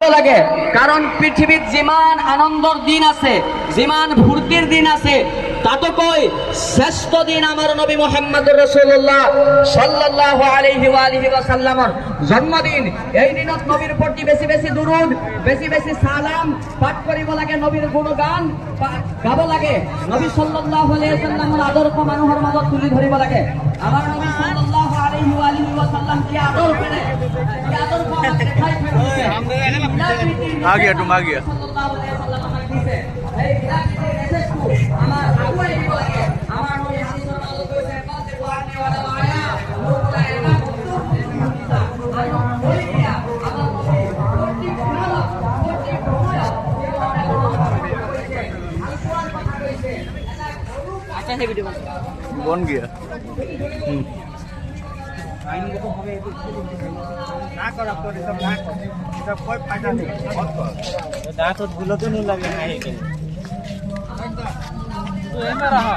লাগে কারণ পৃথিবীর যিমান আনন্দর দিন আছে, যিমান ফুর্তির দিন আছে, তাতকৈ শ্রেষ্ঠ দিন আমার নবী মুহাম্মদুর রাসূলুল্লাহ সাল্লাল্লাহু আলাইহি ওয়া আলিহি ওয়াসাল্লামর জন্মদিন। এই দিনত নবীর প্রতি বেশি বেশি দুরূদ, বেশি বেশি সালাম পাঠ করিব লাগে, নবীর গুণগান গাব লাগে, নবী সাল্লাল্লাহু আলাইহি ওয়াসাল্লামর আদর্শ মানুহৰ মাজত তুলি ধৰিব লাগে। আমার নবী সাল্লাল্লাহু আলাইহি ওয়া আলিহি ওয়াসাল্লাম কি আদর করে, কি আদর্শ আমাদের দেখাই ফেলেছে। आ गया तुम आ गया बन गया আইনগতভাবে না করা তো এসব না করে এটা કોઈ ফায়দা নেই দাঁত গুলো তো नहीं लगे है तो एमे रहा